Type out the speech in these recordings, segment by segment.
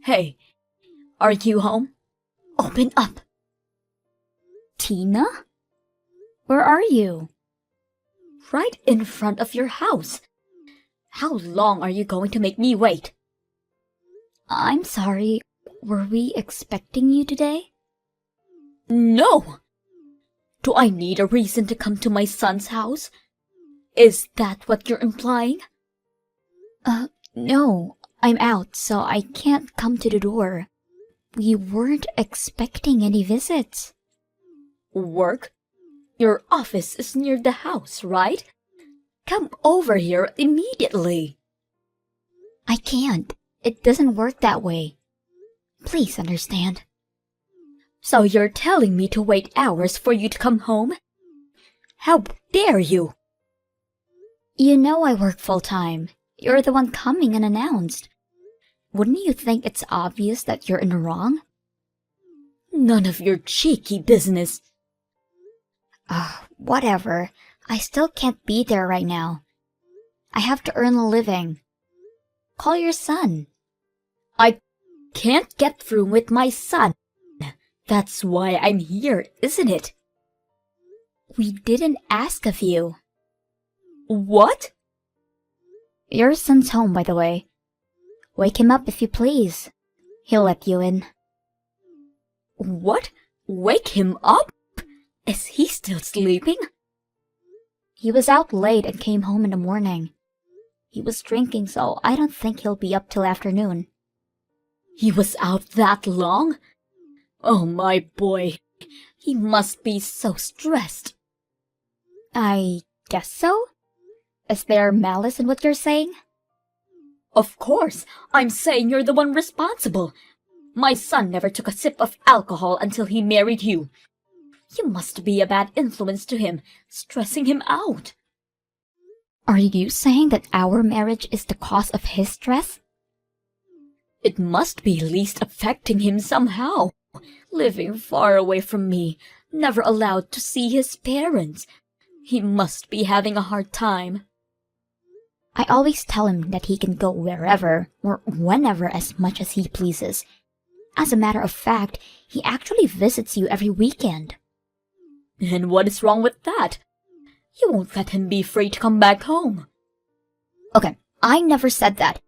Hey, are you home? Open up. Tina? Where are you? Right in front of your house. How long are you going to make me wait? I'm sorry, were we expecting you today? No! Do I need a reason to come to my son's house? Is that what you're implying? No, I'm out, so I can't come to the door. We weren't expecting any visits. Work? Your office is near the house, right? Come over here immediately. I can't. It doesn't work that way. Please understand. So you're telling me to wait hours for you to come home? How dare you? You know I work full-time. You're the one coming unannounced. Wouldn't you think it's obvious that you're in the wrong? None of your cheeky business. Whatever. I still can't be there right now. I have to earn a living. Call your son. I can't get through with my son. That's why I'm here, isn't it? We didn't ask of you. What? Your son's home, by the way. Wake him up if you please. He'll let you in. What? Wake him up? Is he still sleeping? He was out late and came home in the morning. He was drinking, so I don't think he'll be up till afternoon. He was out that long? Oh, my boy. He must be so stressed. I guess so? Is there malice in what you're saying? Of course. I'm saying you're the one responsible. My son never took a sip of alcohol until he married you. You must be a bad influence to him, stressing him out. Are you saying that our marriage is the cause of his stress? It must be least affecting him somehow. Living far away from me, never allowed to see his parents. He must be having a hard time. I always tell him that he can go wherever or whenever as much as he pleases. As a matter of fact, he actually visits you every weekend. And what is wrong with that? You won't let him be free to come back home. Okay, I never said that.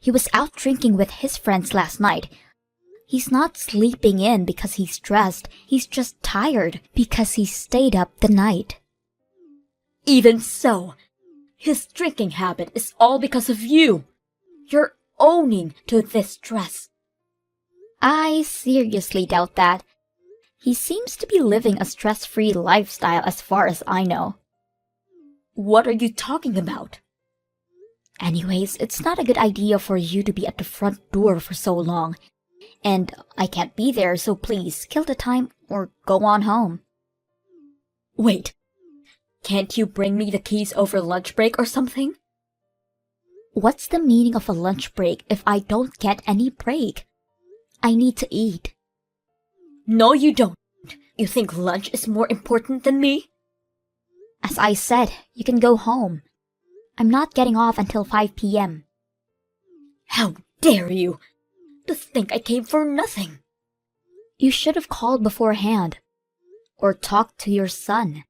He was out drinking with his friends last night. He's not sleeping in because he's stressed. He's just tired because he stayed up the night. Even so, his drinking habit is all because of you. You're owning to this stress. I seriously doubt that. He seems to be living a stress-free lifestyle as far as I know. What are you talking about? Anyways, it's not a good idea for you to be at the front door for so long. And I can't be there, so please kill the time or go on home. Wait, can't you bring me the keys over lunch break or something? What's the meaning of a lunch break if I don't get any break? I need to eat. No, you don't. You think lunch is more important than me? As I said, you can go home. I'm not getting off until 5 p.m. How dare you! To think I came for nothing. You should have called beforehand. Or talked to your son.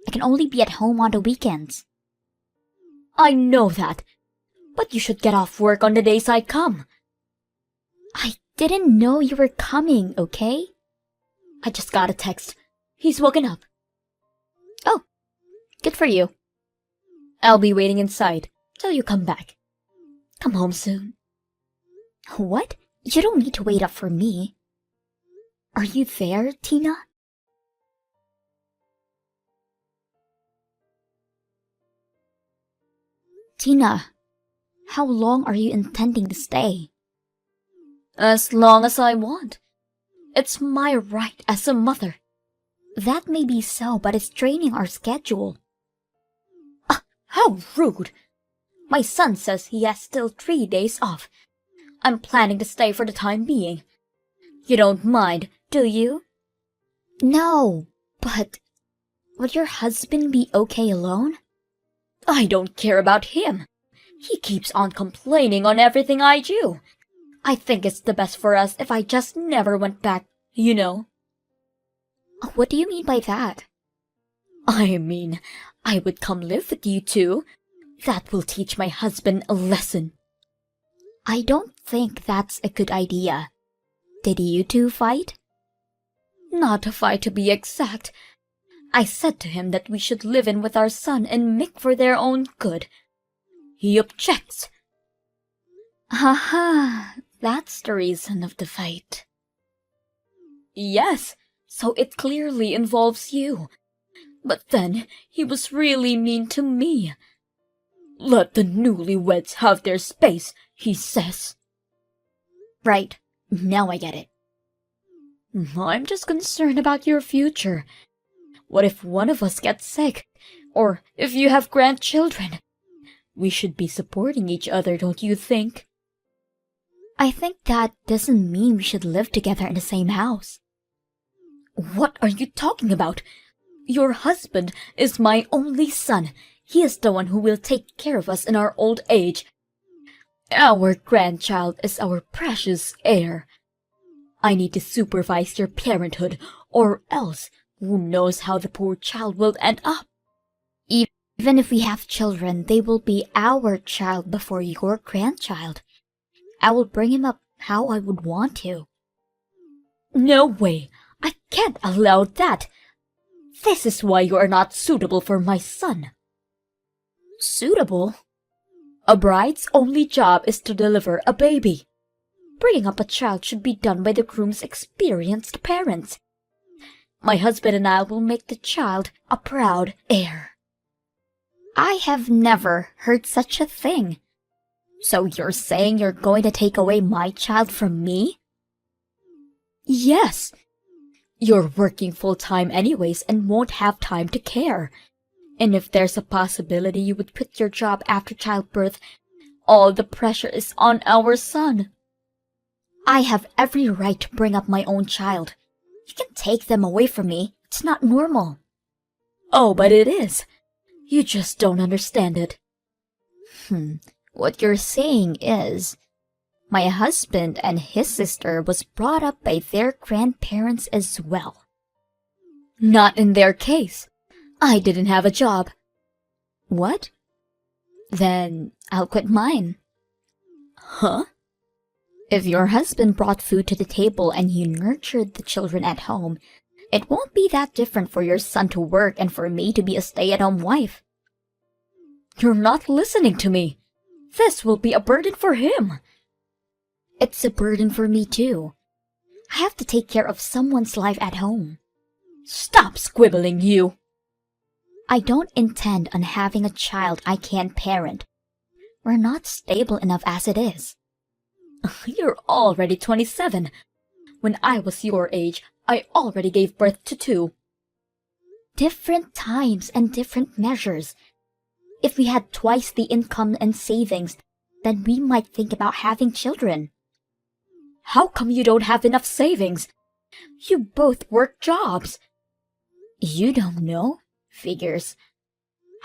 I can only be at home on the weekends. I know that. But you should get off work on the days I come. I didn't know you were coming, okay? I just got a text. He's woken up. Oh, good for you. I'll be waiting inside till you come back. Come home soon. What? You don't need to wait up for me. Are you there, Tina? Tina, how long are you intending to stay? As long as I want. It's my right as a mother. That may be so, but it's draining our schedule. How rude! My son says he has still 3 days off. I'm planning to stay for the time being. You don't mind, do you? No, but would your husband be okay alone? I don't care about him. He keeps on complaining on everything I do. I think it's the best for us if I just never went back, you know. What do you mean by that? I mean, I would come live with you two. That will teach my husband a lesson. I don't think that's a good idea. Did you two fight? Not a fight to be exact. I said to him that we should live in with our son and make for their own good. He objects. Haha, that's the reason of the fight. Yes, so it clearly involves you. But then he was really mean to me. Let the newlyweds have their space, he says. Right, now I get it. I'm just concerned about your future. What if one of us gets sick? Or if you have grandchildren? We should be supporting each other, don't you think? I think that doesn't mean we should live together in the same house. What are you talking about? Your husband is my only son. He is the one who will take care of us in our old age. Our grandchild is our precious heir. I need to supervise your parenthood, or else who knows how the poor child will end up. Even if we have children, they will be our child before your grandchild. I will bring him up how I would want to. No way! I can't allow that! This is why you are not suitable for my son. Suitable? A bride's only job is to deliver a baby. Bringing up a child should be done by the groom's experienced parents. My husband and I will make the child a proud heir. I have never heard such a thing. So you're saying you're going to take away my child from me? Yes. You're working full-time anyways and won't have time to care. And if there's a possibility you would quit your job after childbirth, all the pressure is on our son. I have every right to bring up my own child. You can take them away from me. It's not normal. Oh, but it is. You just don't understand it. What you're saying is, my husband and his sister was brought up by their grandparents as well. Not in their case. I didn't have a job. What? Then I'll quit mine. Huh? If your husband brought food to the table and you nurtured the children at home, it won't be that different for your son to work and for me to be a stay-at-home wife. You're not listening to me. This will be a burden for him. It's a burden for me too. I have to take care of someone's life at home. Stop squibbling, you. I don't intend on having a child I can't parent. We're not stable enough as it is. You're already 27. When I was your age, I already gave birth to 2. Different times and different measures. If we had twice the income and savings, then we might think about having children. How come you don't have enough savings? You both work jobs. You don't know? Figures.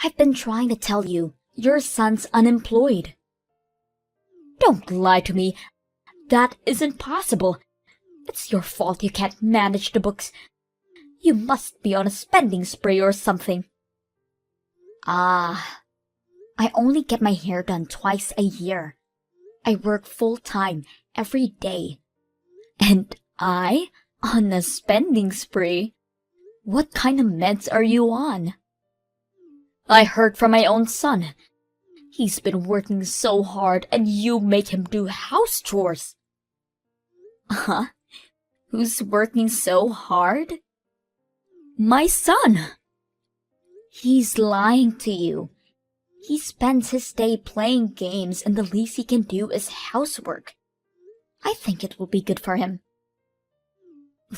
I've been trying to tell you, your son's unemployed. Don't lie to me. That isn't possible. It's your fault you can't manage the books. You must be on a spending spree or something. I only get my hair done twice a year. I work full-time every day. And I? On a spending spree? What kind of meds are you on? I heard from my own son. He's been working so hard and you make him do house chores. Huh? Who's working so hard? My son. He's lying to you. He spends his day playing games and the least he can do is housework. I think it will be good for him.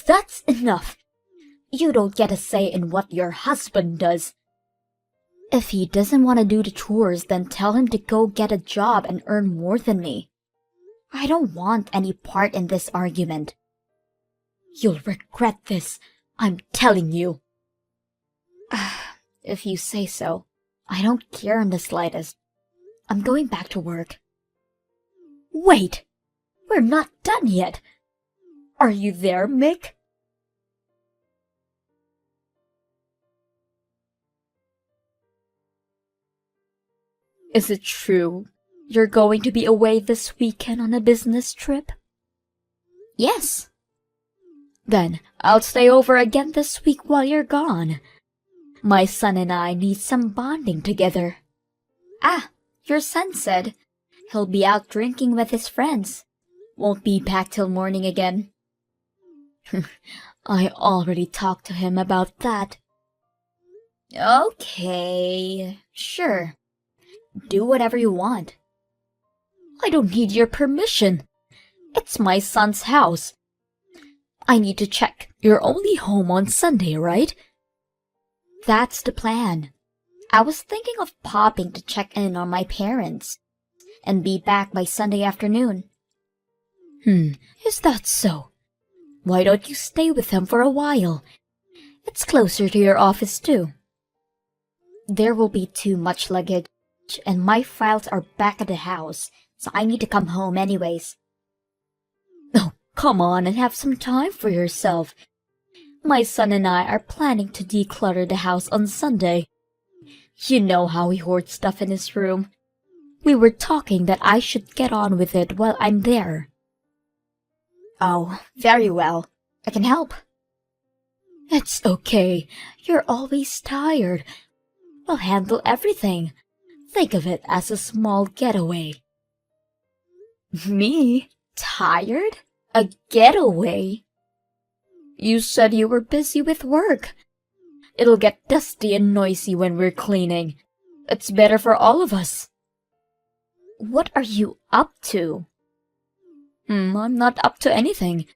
That's enough. You don't get a say in what your husband does. If he doesn't want to do the chores, then tell him to go get a job and earn more than me. I don't want any part in this argument. You'll regret this, I'm telling you. If you say so. I don't care in the slightest. I'm going back to work. Wait! We're not done yet. Are you there, Mick? Is it true you're going to be away this weekend on a business trip? Yes. Then I'll stay over again this week while you're gone. My son and I need some bonding together. Ah, your son said he'll be out drinking with his friends. Won't be back till morning again. I already talked to him about that. Okay, sure. Do whatever you want. I don't need your permission. It's my son's house. I need to check. You're only home on Sunday, right? That's the plan. I was thinking of popping to check in on my parents and be back by Sunday afternoon. Is that so? Why don't you stay with them for a while? It's closer to your office too. There will be too much luggage, and my files are back at the house, so I need to come home anyways. Oh, come on and have some time for yourself. My son and I are planning to declutter the house on Sunday. You know how he hoards stuff in his room. We were talking that I should get on with it while I'm there. Oh, very well. I can help. It's okay. You're always tired. We'll handle everything. Think of it as a small getaway. Me? Tired? A getaway? You said you were busy with work. It'll get dusty and noisy when we're cleaning. It's better for all of us. What are you up to? I'm not up to anything.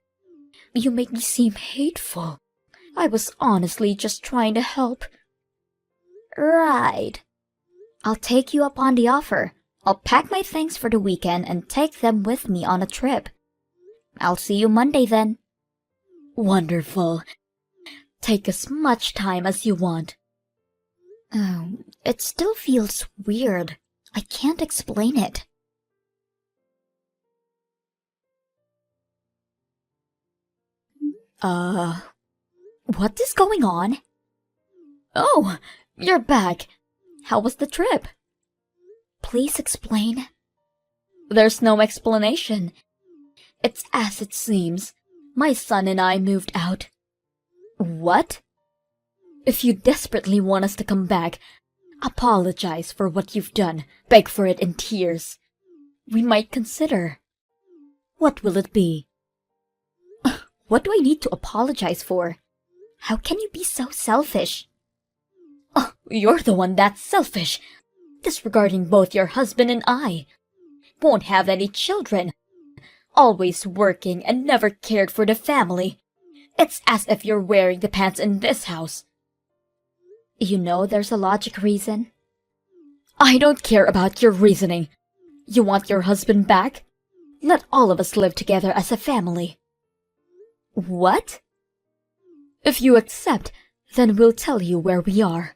You make me seem hateful. I was honestly just trying to help. Right. I'll take you up on the offer. I'll pack my things for the weekend and take them with me on a trip. I'll see you Monday then. Wonderful. Take as much time as you want. Oh, it still feels weird. I can't explain it. What is going on? Oh, you're back. How was the trip? Please explain. There's no explanation. It's as it seems. My son and I moved out. What? If you desperately want us to come back, apologize for what you've done. Beg for it in tears. We might consider. What will it be? What do I need to apologize for? How can you be so selfish? Oh, you're the one that's selfish, disregarding both your husband and I. Won't have any children. Always working and never cared for the family. It's as if you're wearing the pants in this house. You know there's a logic reason. I don't care about your reasoning. You want your husband back? Let all of us live together as a family. What? If you accept, then we'll tell you where we are.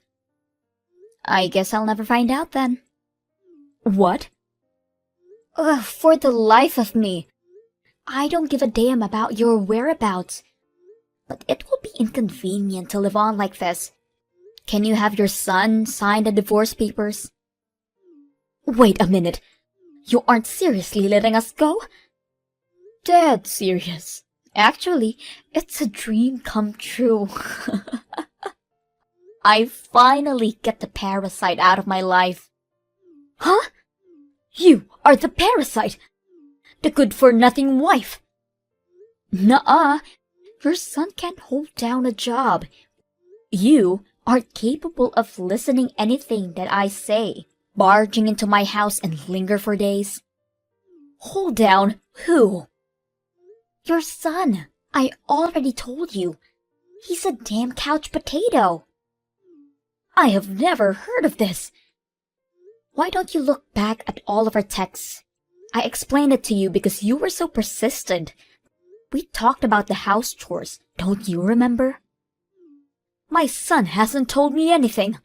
I guess I'll never find out then. What? For the life of me. I don't give a damn about your whereabouts. But it will be inconvenient to live on like this. Can you have your son sign the divorce papers? Wait a minute. You aren't seriously letting us go? Dead serious. Actually, it's a dream come true. I finally get the parasite out of my life. Huh? You are the parasite! The good-for-nothing wife! Nuh-uh. Your son can't hold down a job. You aren't capable of listening anything that I say, barging into my house and linger for days. Hold down who? Your son. I already told you. He's a damn couch potato. I have never heard of this. Why don't you look back at all of our texts? I explained it to you because you were so persistent. We talked about the house chores, don't you remember? My son hasn't told me anything.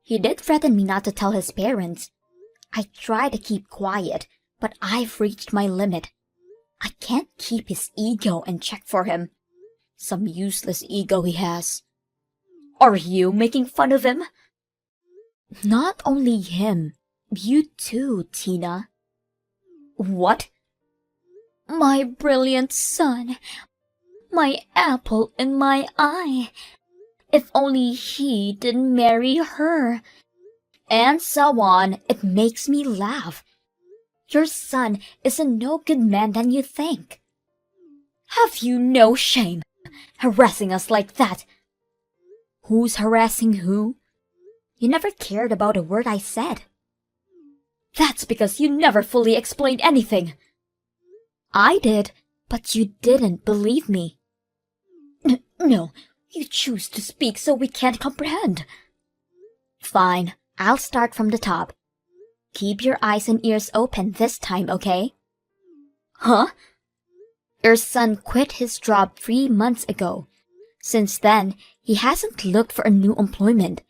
He did threaten me not to tell his parents. I tried to keep quiet, but I've reached my limit. I can't keep his ego in check for him. Some useless ego he has. Are you making fun of him? Not only him, you too, Tina. What? My brilliant son. My apple in my eye. If only he didn't marry her. And so on. It makes me laugh. Your son is a no good man than you think. Have you no shame? Harassing us like that. Who's harassing who? You never cared about a word I said. That's because you never fully explained anything. I did, but you didn't believe me. No, you choose to speak so we can't comprehend. Fine, I'll start from the top. Keep your eyes and ears open this time, okay? Huh? Your son quit his job 3 months ago. Since then, he hasn't looked for a new employment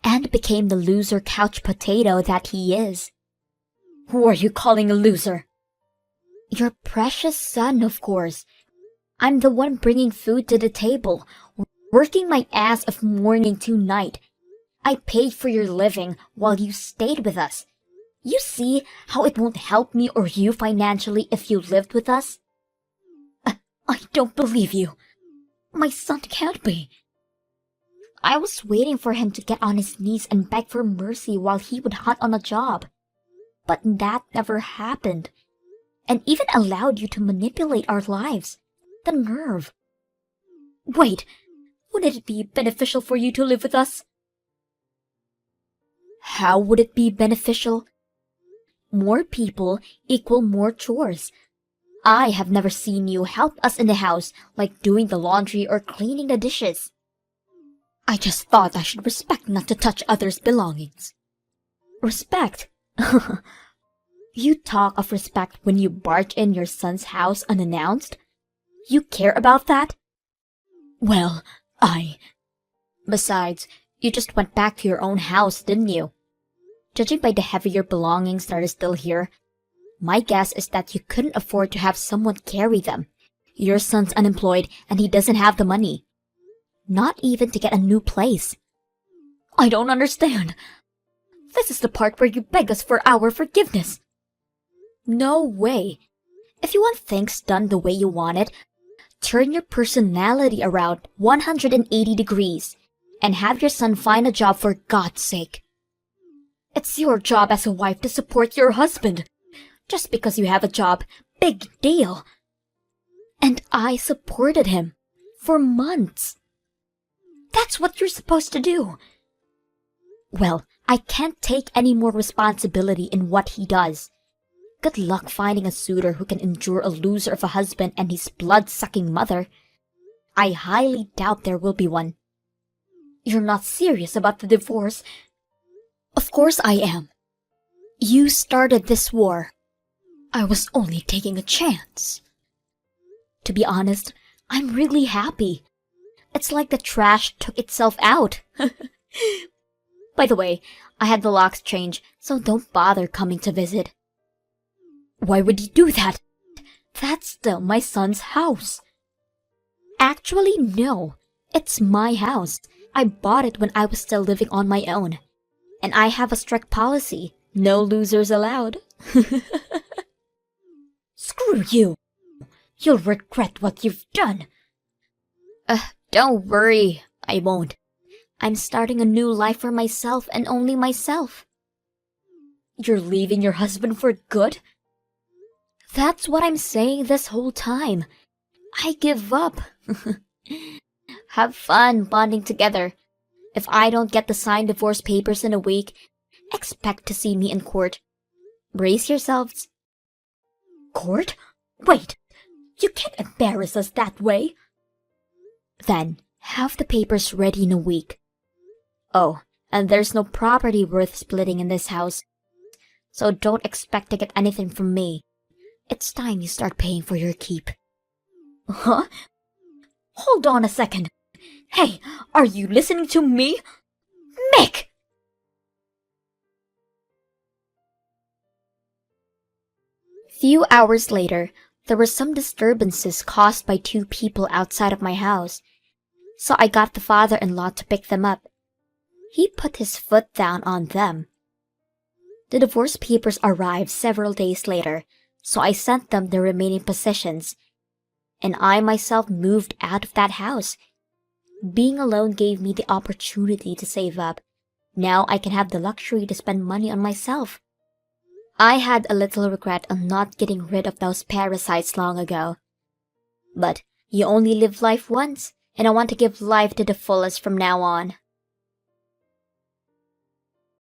and became the loser couch potato that he is. Who are you calling a loser? Your precious son, of course. I'm the one bringing food to the table, working my ass off morning to night. I paid for your living while you stayed with us. You see how it won't help me or you financially if you lived with us? I don't believe you. My son can't be. I was waiting for him to get on his knees and beg for mercy while he would hunt on a job. But that never happened. And even allowed you to manipulate our lives. The nerve. Wait, wouldn't it be beneficial for you to live with us? How would it be beneficial? More people equal more chores. I have never seen you help us in the house, like doing the laundry or cleaning the dishes. I just thought I should respect not to touch others' belongings. Respect? You talk of respect when you barge in your son's house unannounced? You care about that? Well, Besides, you just went back to your own house, didn't you? Judging by the heavier belongings that are still here, my guess is that you couldn't afford to have someone carry them. Your son's unemployed and he doesn't have the money. Not even to get a new place. I don't understand. This is the part where you beg us for our forgiveness. No way. If you want things done the way you want it, turn your personality around 180 degrees and have your son find a job for God's sake. It's your job as a wife to support your husband. Just because you have a job, big deal. And I supported him for months. That's what you're supposed to do. Well, I can't take any more responsibility in what he does. Good luck finding a suitor who can endure a loser of a husband and his blood-sucking mother. I highly doubt there will be one. You're not serious about the divorce? Of course I am. You started this war. I was only taking a chance. To be honest, I'm really happy. It's like the trash took itself out. By the way, I had the locks changed, so don't bother coming to visit. Why would you do that? That's still my son's house. Actually, no. It's my house. I bought it when I was still living on my own. And I have a strict policy. No losers allowed. Screw you. You'll regret what you've done. Don't worry. I won't. I'm starting a new life for myself and only myself. You're leaving your husband for good? That's what I'm saying this whole time. I give up. Have fun bonding together. If I don't get the signed divorce papers in a week, expect to see me in court. Brace yourselves. Court? Wait, you can't embarrass us that way. Then, have the papers ready in a week. Oh, and there's no property worth splitting in this house. So don't expect to get anything from me. It's time you start paying for your keep. Huh? Hold on a second. Hey, are you listening to me? Mick! Few hours later, There were some disturbances caused by two people outside of my house, so I got the father-in-law to pick them up. He put his foot down on them. The divorce papers arrived several days later, so I sent them the remaining possessions, and I myself moved out of that house. Being alone gave me the opportunity to save up. Now I can have the luxury to spend money on myself. I had a little regret on not getting rid of those parasites long ago. But you only live life once, and I want to give life to the fullest from now on.